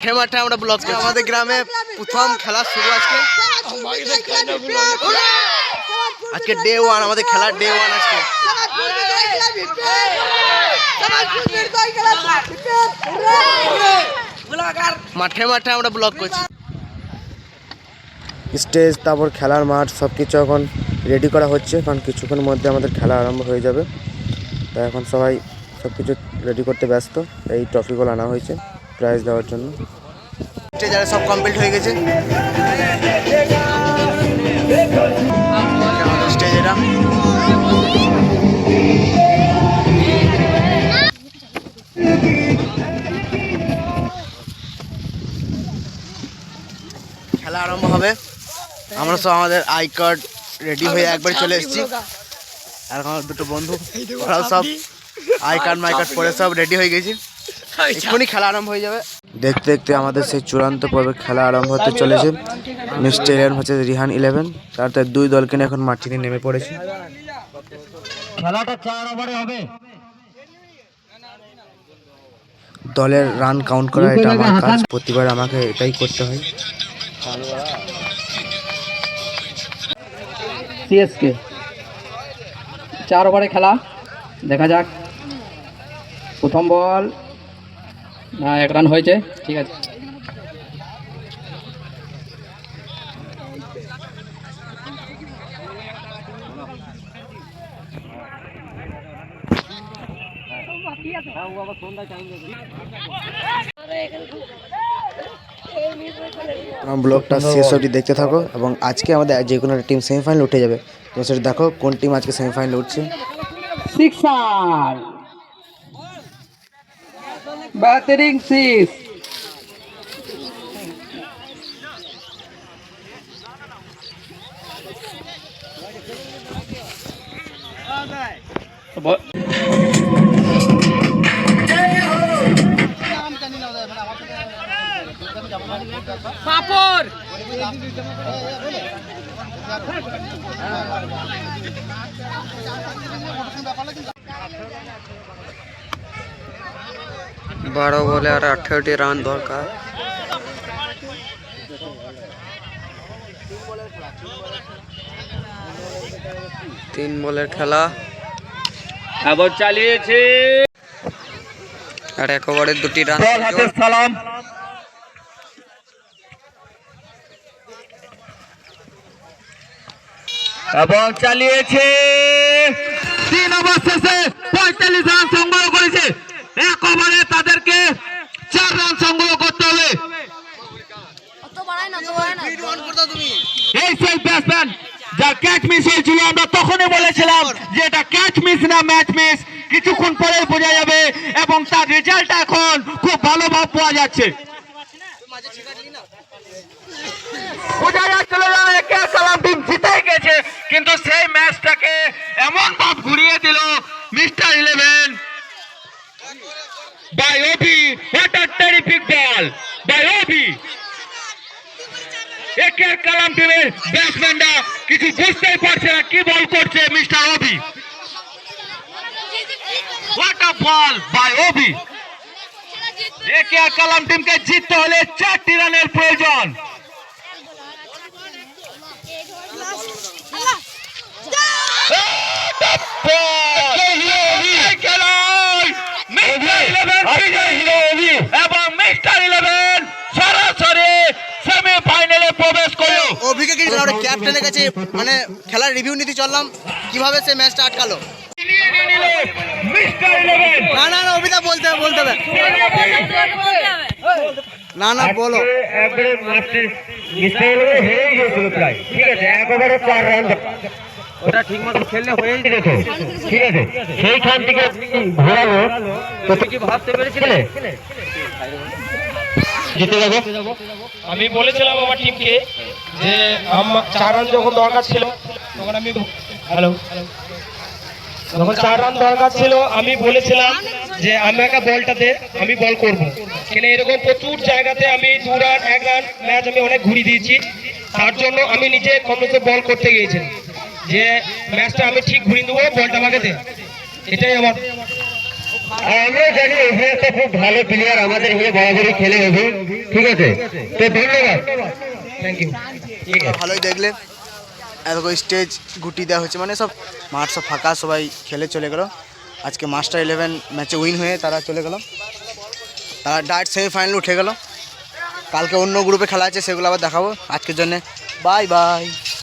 মাঠে আমরা ব্লগ করছি। আমাদের গ্রামে প্রথম খেলা শুরু আজকে ডে 1 আমাদের খেলার ডে 1 আজকে মাঠে মাঠে আমরা ব্লগ করছি। স্টেজ তারপর খেলার মাঠ সব কিছু এখন রেডি করা হচ্ছে, কারণ কিছুক্ষণের মধ্যে আমাদের খেলা আরম্ভ হয়ে যাবে। তাই এখন সবাই সব কিছু রেডি করতে ব্যস্ত। এই ট্রফিগুলো আনা হয়েছে প্রাইজ দেওয়ার জন্য। স্টেজ সব কমপ্লিট হয়ে গেছে। স্টেজ এটা খেলা আরম্ভ হবে। আমরা সব আমাদের আই কার্ড রেডি হয়ে একবার চলে এসেছি। আর আমার দুটো বন্ধু ওরাও সব আই কার্ড মাই কার্ড পরে সব রেডি হয়ে গেছি। এক্ষুনি খেলা আরম্ভ হয়ে যাবে। দেখতে দেখতে আমাদের সেই চূড়ান্ত পর্বে খেলা আরম্ভ হতে চলেছে। মিস্টার 11 হচ্ছে রিহান 11, তার দুই দলকে নিয়ে এখন মাঠে নেমে পড়েছে। খেলাটা 4 ওভারে হবে। দলের রান কাউন্ট করা এটা আমার কাজ, প্রতিবার আমাকে এটাই করতে হয়। সিএসকে 4 ওভারে খেলা, দেখা যাক। প্রথম বল 1 রান হয়েছে, ঠিক আছে। ব্লগটা শেষ অবধি দেখতে থাকো এবং আজকে আমাদের যে কোনো একটা টিম সেমিফাইনাল উঠে যাবে। তো সেটা দেখো কোন টিম আজকে সেমিফাইনাল উঠছে। সিক্সার, বেহতরিন সিক্স। পাপড় 12 বলে আর 18টি রান দরকার। তিন বলের খেলা এবার চালিয়েছে আর 1 ওভারে 2টি রান। সালাম এবং চালিয়েছে 3 ওভার শেষে 45 রান সংগ্রহ করেছে। 1 ওভারে তাদেরকে 4 রান সংগ্রহ করতে হবে। এই সেই ব্যাটসম্যান যার ক্যাচ মিস হয়েছিল, আমরা তখনই বলেছিলাম যে এটা ক্যাচ মিস না ম্যাচ মিস, কিছুক্ষণ পরে বোঝা যাবে এবং তার রেজাল্ট এখন খুব ভালোভাবে পাওয়া যাচ্ছে। বোঝা যাচ্ছিল যে কালাম টিম জিতে গেছে, কিন্তু সেই ম্যাচটাকে এমন ভাব ঘুরিয়ে দিল mister 11 by Obi. What a terrific ball by Obi. একের কালাম টিমের ব্যাটসম্যানরা কিছু বুঝতেই পারছে না কি বল করছে mister Obi. What a ball by Obi. একের কালাম টিমকে জিততে হলে 4টি রানের প্রয়োজন। এবং মিস্টার 11 সরাসরি সেমিফাইনালে প্রবেশ করলো। অভিকে কি ক্যাপ্টেনের কাছে মানে খেলার রিভিউ নিতে চললাম, কিভাবে সে ম্যাচটা আটকালো। মিস্টার 11 না না না অভিদা বলতে হবে না না বলো। একবারে মাস্টার মিস্টার 11 হয়ে গিয়েছিল প্রায়, ঠিক আছে। 1 ওভারে 4 রান ওটা ঠিক মতো খেললে হয়ে যেত, ঠিক আছে। সেইখান থেকে ঘোরালো, তুমি কি ভাবতে পেরেছিলে জিতে যাবো? আমি বলেছিলাম আমার টিমকে যে 4 রান যখন দরকার ছিল তখন যখন 4 রান দরকার ছিল আমি বলেছিলাম যে আমাকে বলটাতে আমি বল করব। কিন্তু এরকম প্রচুর জায়গাতে আমি 2 রান 1 রান ম্যাচ আমি অনেক ঘুরিয়ে দিয়েছি। তার জন্য আমি নিজে কমপ্লিট বল করতে গিয়েছি যে ম্যাচটা আমি ঠিক ঘুরিয়ে দেবো, বলটা আমাকে দে। এটাই আমার আর আমরা জানি অভি একটা খুব ভালো প্লেয়ার, আমাদের হয়ে বরাবরই খেলে অভি, ঠিক আছে? তো ধন্যবাদ, থ্যাংক ইউ। ঠিক আছে, ভালোই দেখলে এত স্টেজ গুটি দেওয়া হচ্ছে, মানে সব মাঠ সব ফাঁকা, সবাই খেলে চলে গেল। আজকে মাস্টার 11 ম্যাচে উইন হয়ে তারা চলে গেল, তারা ডাইরেক্ট সেমিফাইনালে উঠে গেল। কালকে অন্য গ্রুপে খেলা আছে, সেগুলো আবার দেখাবো। আজকের জন্যে বাই বাই।